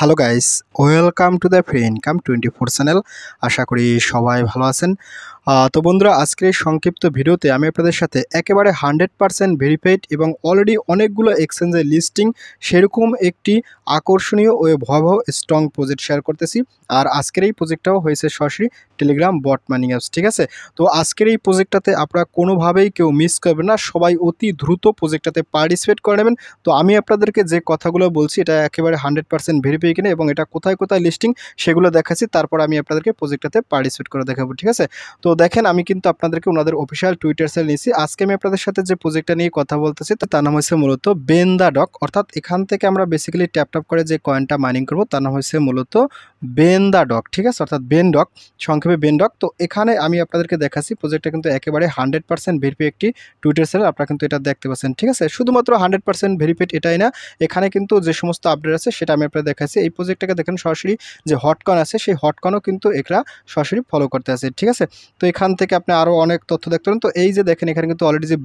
Hello guys, welcome to the free income 24 channel. আশা করি সবাই ভালো আছেন। তো বন্ধুরা, আজকের এই সংক্ষিপ্ত ভিডিওতে আমি আপনাদের সাথে একেবারে 100% ভেরিফাইড এবং অলরেডি অনেকগুলো এক্সচেঞ্জে লিস্টিং সেরকম একটি আকর্ষণীয় ও ভয়াবহ স্ট্রং প্রজেক্ট শেয়ার করতেছি। আর আজকের এই প্রজেক্টটাও হয়েছে সরাসরি টেলিগ্রাম বট মাইনিং অ্যাপস, ঠিক আছে। তো আজকের এই প্রজেক্টটাতে আপনারা কোনোভাবেই কেউ মিস করবেন না, সবাই অতি দ্রুত প্রজেক্টটাতে পার্টিসিপেট করে নেবেন। তো আমি আপনাদেরকে যে কথাগুলো বলছি এটা একেবারে 100% ভেরিফাই কিনা এবং এটা কোথায় কোথায় লিস্টিং সেগুলো দেখাচ্ছি, তারপর আমি আপনাদেরকে প্রজেক্টটাতে পার্টিসিপেট করে দেখাবো, ঠিক আছে। তো দেখেন, আমি কিন্তু আপনাদেরকে ওনাদের অফিসিয়াল টুইটার চ্যানেল নিয়েছি। আজকে আমি আপনাদের সাথে যে প্রজেক্টটা নিয়ে কথা বলতেছি তার নাম হচ্ছে মূলত বেন্দা ডক, অর্থাৎ এখান থেকে আমরা বেসিক্যালি ট্যাপ করে যে কয়েনটা মাইনিং করবো তার নাম হচ্ছে মূলত বেন্দা ডক, ঠিক আছে, অর্থাৎ বেন ডক, সংক্ষেপে বেন ডক। তো এখানে আমি আপনাদেরকে দেখাচ্ছি প্রজেক্টটা কিন্তু একেবারে 100% ভেরিফাই একটি টুইটার চ্যানেল, আপনারা কিন্তু এটা দেখতে পাচ্ছেন, ঠিক আছে। শুধুমাত্র 100% ভেরিফাইড এটাই না, এখানে কিন্তু যে সমস্ত আপডেট আছে সেটা আমি আপনাদের দেখাচ্ছি। এই প্রজেক্টটাকে দেখেন সরাসরি যে হটকয়েন আছে সেই হটকয়েনও কিন্তু এরা সরাসরি ফলো করতে আছে, ঠিক আছে। তো এখান থেকে আপনি আরও অনেক তথ্য দেখতে পারেন। তো এই যে দেখেন এখানে কিন্তু অলরেডি যে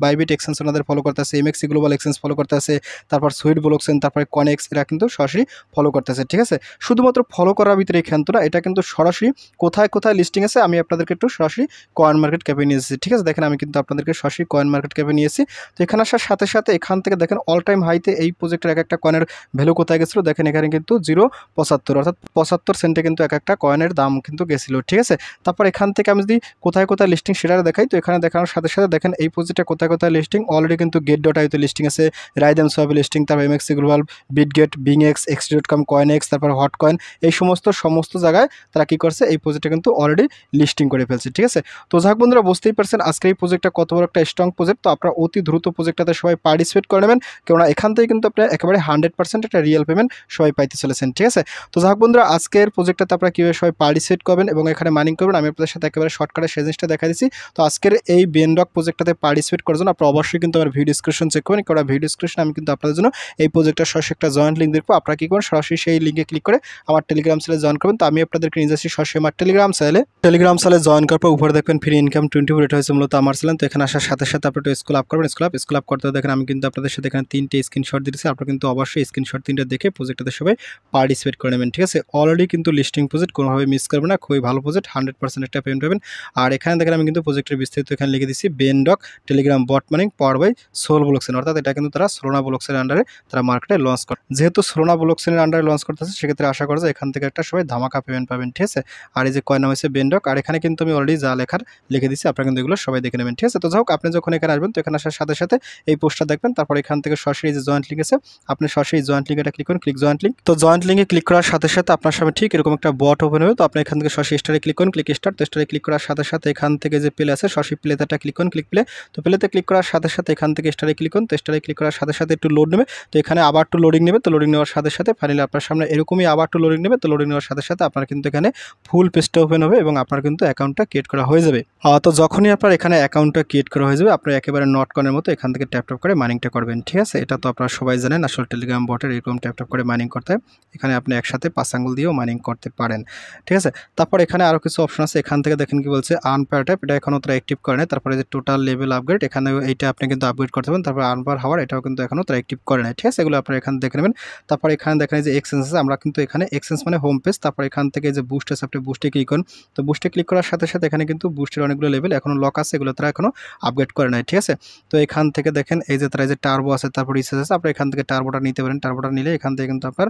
বাইবিট এক্সচেঞ্জ ওনাদের ফলো করতে আছে, এমএক্সি গ্লোবাল এক্সচেঞ্জ ফলো করতে আছে, তারপর সুইট ব্লকচেন, তারপরে কনেক্স, এরা কিন্তু সরাসরি ফলো করতে আছে, ঠিক আছে। শুধুমাত্র ফলো করার ভিতরে এখানে না, এটা কিন্তু সরাসরি কোথায় কোথায় লিস্টিং আছে আমি আপনাদেরকে একটু সরাসরি কয়েন মার্কেট ক্যাপে নিয়ে এসেছি, ঠিক আছে। দেখেন আমি কিন্তু আপনাদেরকে সরাসরি কয়েন মার্কেট ক্যাপে নিয়েছি। তো এখানে আসার সাথে সাথে এখান থেকে দেখেন অল টাইম হাইতে এই প্রজেক্টের এক একটা কয়েনের ভ্যালু কোথায় গেছিলো দেখেন, এখানে কিন্তু 0.75 অর্থাৎ 75 সেন্টে কিন্তু এক একটা কয়েনের দাম কিন্তু গেছিলো, ঠিক আছে। তারপর এখান থেকে আমি যদি কোথায় কোথায় লিস্টিং সেটা দেখাই, তো এখানে দেখানোর সাথে সাথে দেখেন এই প্রজেক্টটা কোথায় কোথায় লিস্টিং অলরেডি কিন্তু get.io লিস্টিং আছে, রাইদেম সোয়াবে লিস্টিং, তারপর এমএক্সি গ্লোবাল, বিটগেট, বিংএক্স, এক্স.com, কয়েনএক্স, তারপর হটকয়েন, এই সমস্ত জায়গায় তারা কি করছে এই প্রজেক্টটা কিন্তু অলরেডি লিস্টিং করে ফেলছে, ঠিক আছে। তো যাক বন্ধুরা, বুঝতেই পারছেন আজকে এই প্রজেক্টটা কত বড় একটা স্ট্রং প্রজেক্ট। তো আপনারা অতি দ্রুত প্রজেক্টটাতে সবাই পার্টিসিপেট করে নেবেন, কেননা এখান থেকে কিন্তু আপনারা একেবারে 100% একটা রিয়েল পেমেন্ট সবাই পাইতে চলেছেন, ঠিক আছে। তো যাক বন্ধুরা, আজকের প্রজেক্টটাতে আপনারা কীভাবে সবাই পার্টিসিপেট করবেন এবং এখানে মাইনিং করবেন আমি আপনাদের সাথে একেবারে শর্টকাটে সেই জিনিসটা দেখা দিচ্ছি। তো আজকের এই বেনডক প্রজেক্টটাতে পার্টিসিপেট করার জন্য আপনারা অবশ্যই কিন্তু আমার ভিডিও ডিসক্রিপশন চেক করবেন, কারণ ভিডিও ডিসক্রিপশন আমি কিন্তু আপনাদের জন্য এই প্রজেক্টটার সরাসরি একটা জয়েন্ট লিঙ্ক দেখবো। আপনারা কী করবেন, সরাসরি সেই লিঙ্কে ক্লিক করে আমার টেলিগ্রাম চ্যানেলে জয়েন করবেন। তো আমি আপনাদেরকে নিয়ে যাচ্ছি সরাসরি আমার টেলিগ্রাম চ্যানেলে জয়েন করার পর উপরে দেখবেন ফ্রি ইনকাম 24, এটা হচ্ছে মূলত আমার চ্যানেল। তো এখানে আসার সাথে সাথে আপনি একটু স্ক্রল আপ করবেন, স্ক্রল আপ করতে দেখেন আমি কিন্তু আপনাদের সাথে এখানে 3টে স্ক্রিনশট দিয়েছি। আপনারা কিন্তু অবশ্যই স্ক্রিনশট 3টা দেখে প্রজেক্টটাতে সবাই পার্টিসিপেট করে নেবেন, ঠিক আছে। অলরেডি কিন্তু লিস্টিং প্রজেক্ট কোনোভাবে মিস করবেন না, খুবই ভালো প্রজেক্ট, 100% একটা পেমেন্ট পাবেন। আর এখানে দেখেন আমি কিন্তু প্রজেক্টের বিস্তারিত এখানে লিখে দিচ্ছি, বেনডক Telegram bot mining power by Sol blockchain, অর্থাৎ এটা কিন্তু তারা সোলোনা ব্লকচেনের আন্ডারে তারা মার্কেটে লঞ্চ করে। যেহেতু সোলোনা ব্লকচেনের আন্ডারে লঞ্চ করতেছে সেক্ষেত্রে আশা করা যায় এখান থেকে একটা সবাই ধামাকা পেমেন্ট পাবেন, ঠিক আছে। আর এই যে কয়েন নাম হচ্ছে বেনডক, আর এখানে কিন্তু আমি অলরেডি যা লেখার লিখে দিচ্ছি, আপনারা কিন্তু এগুলো সবাই দেখে নেবেন, ঠিক আছে। তো যাই হোক, আপনি যখন এখানে আসবেন তো এখানে আসার সাথে সাথে এই পোস্টটা দেখবেন, তারপর এখান থেকে সরাসরি যে জয়েন্ট লিঙ্ক আছে আপনি সরাসরি জয়েন্ট লিঙ্ক এটা ক্লিক করুন, ক্লিক জয়েন্ট লিঙ্ক। তো জয়েন্ট লিঙ্কে ক্লিক করার সাথে সাথে আপনার সামনে ঠিক এরকম একটা বট ওপেন হবে। তো আপনি এখান থেকে সরাসরি স্টারে ক্লিক করুন, ক্লিক স্টার্ট। তো স্টারে ক্লিক করার সাথে সাথে এখান থেকে যে প্লে আছে সরাসরি প্লেতে ক্লিক করুন, ক্লিক প্লে। তো প্লেতে ক্লিক করার সাথে সাথে এখান থেকে স্টারে ক্লিক করুন। তো স্টারে ক্লিক করার সাথে সাথে একটু লোড নেবে, তো এখানে আবার একটু লোডিং নেবে। তো লোডিং নেওয়ার সাথে সাথে ফাইনালি আপনার সামনে এরকমই আবার একটু লোডিং নেবে। তো লোডিং নেওয়ার সাথে সাথে আপনার কিন্তু এখানে ফুল পেজটা ওপেন হবে এবং আপনার কিন্তু অ্যাকাউন্টটা ক্রিয়েট করা হয়ে যাবে। তো যখনই আপনার এখানে অ্যাকাউন্টটা ক্রিয়েট করা হয়ে যাবে আপনার একেবারে নট কয়েনের মতো এখান থেকে ট্যাপ করে মাইনিংটা করবেন, ঠিক আছে। এটা তো আপনারা সবাই জানেন, আসলে টেলিগ্রাম বটের এরকম ট্যাপ করে মাইনিং করতে হয়। এখানে আপনি একসাথে 5 আঙ্গুল দিয়েও মাইনিং করতে পারেন, ঠিক আছে। তারপর এখানে আরও কিছু অপশন আছে, এখান থেকে দেখেন কি বলছে আনপার ট্যাপ, এটা এখনও তারা অ্যাক্টিভ করে নেয়। তারপরে যে টোটাল লেভেল আপগ্রেড, এখানে এইটা আপনি কিন্তু আপগ্রেড করতে পারেন। তারপর আনপার হাওয়ার, এটাও কিন্তু এখনও তারা অ্যাক্টিভ করে নেয়, ঠিক আছে। এগুলো আপনারা এখানে দেখে নেবেন। তারপর এখানে দেখেন যে এক্সচেঞ্জ আছে, আমরা কিন্তু এখানে এক্সচেঞ্জ মানে হোম পেজ। তারপর এখান থেকে যে বুস্ট আছে আপনি বুস্টে ক্লিক করুন। তো বুস্টে ক্লিক করার সাথে সাথে এখানে কিন্তু বুস্টের অনেকগুলো লেভেল এখনও লক আছে, এগুলো তারা এখনও আপগ্রেড করে নেয়, ঠিক আছে। তো এখান থেকে দেখেন এই যে তারা যে টার্বো আছে, তারপর রিচার্জ আছে, আপনি এখান থেকে টার্বোটা নিতে পারেন। টার্বোটা নিলে এখান থেকে কিন্তু আপনার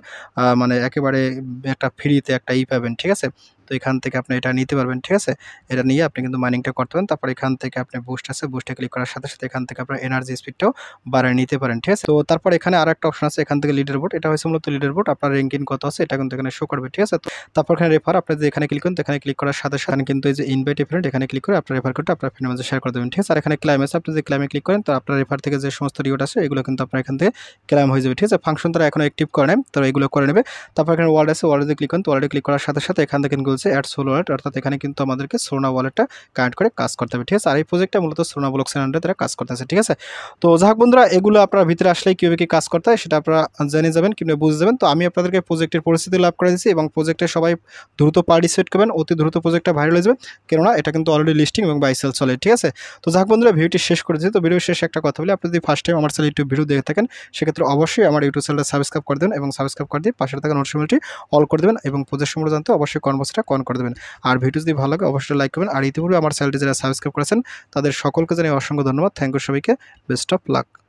মানে একেবারে একটা ফ্রিতে একটা পাবেন, ঠিক আছে। তো এখান থেকে আপনি এটা নিতে পারবেন, ঠিক আছে। এটা নিয়ে আপনি কিন্তু মাইনিংটা করতে পারেন। তারপর এখান থেকে আপনি বুস্ট আছে, বুস্টে ক্লিক করার সাথে সাথে এখান থেকে আপনার এনার্জি স্পিডটাও বাড়িয়ে নিতে পারেন, ঠিক আছে। তো তারপর এখানে আরেকটা অপশন আছে, এখান থেকে লিডার বোর্ড, এটা হচ্ছে মূলত লিডার বোর্ড, আপনার র্যাঙ্কিং কত আছে এটা কিন্তু এখানে শো করবে, ঠিক আছে। তো তারপর এখানে রেফার, আপনি যে এখানে ক্লিক করুন, এখানে ক্লিক করার সাথে সাথে কিন্তু এই যে ইনভাইট ফ্রেন্ড, এখানে ক্লিক করে আপনার রেফার করতে আপনার ফ্রেন্ডের মাঝে শেয়ার করে দেবেন, ঠিক আছে। আর এখানে ক্লাইম আছে, আপনি যে ক্লাইমে ক্লিক করেন তো আপনার রেফার থেকে যে সমস্ত রিওয়ার্ড আছে এগুলো কিন্তু আপনার এখান থেকে ক্লাইম হয়ে যাবে, ঠিক আছে। ফাংশন তারা এখনো অ্যাক্টিভ করে নেয়, তো এগুলো করে নেবে। তারপর এখানে ওয়ার্ড আছে, ওয়ার্ডে ক্লিক করুন। তো ওয়ার্ডে ক্লিক করার সাথে সাথে এখান থেকে কিন্তু চলছে অ্যাড সোলো ওয়ালেট, অর্থাৎ এখানে কিন্তু আমাদেরকে সোনা ওয়ালেটটা কানেক্ট করে কাজ করতে হবে, ঠিক আছে। আর এই প্রজেক্টটা মূলত সোনা ব্লকচেন আন্ডারে তারা কাজ করতেছে, ঠিক আছে। তো যাই হোক বন্ধুরা, এগুলো আপনারা ভিতরে আসলে কীভাবে কী কাজ করতে হয় সেটা আপনারা জেনে যাবেন কিংবা বুঝে যাবেন। তো আমি আপনাদেরকে প্রজেক্টের পরিস্থিতি লাভ করে দিচ্ছি এবং প্রজেক্টে সবাই দ্রুত পার্টিসিপেট করবেন, অতি দ্রুত প্রজেক্টটা ভাইরাল হয়ে যাবে, কেননা এটা কিন্তু অলরেডি লিস্টিং এবং বাই সেল চলে, ঠিক আছে। তো যাই হোক বন্ধুরা, ভিডিওটি শেষ করে দিচ্ছি। তো ভিডিও শেষে একটা কথা বলি, আপনি যদি ফার্স্ট টাইম আমার চ্যানেল ইউটিউব ভিডিও দেখে থাকেন সেক্ষেত্রে অবশ্যই আমার ইউটিউব চ্যানেলটা সাবস্ক্রাইব করে দেবেন এবং সাবস্ক্রাইব করে দিয়ে পাশে থাকা নোটিফিকেশনটি অল করে দেবেন এবং প্রজেক্ট সম্পর্কে জানতে অবশ্যই কনভার্সটা অন করে দেবেন। আর ভিডিও যদি ভালো লাগে অবশ্যই লাইক করবেন। আর ইতিপূর্বে আমার চ্যানেলটি যারা সাবস্ক্রাইব করেছেন তাদের সকলকে জানাই অসংখ্য ধন্যবাদ। থ্যাংক ইউ সবাইকে, বেস্ট অফ লাক।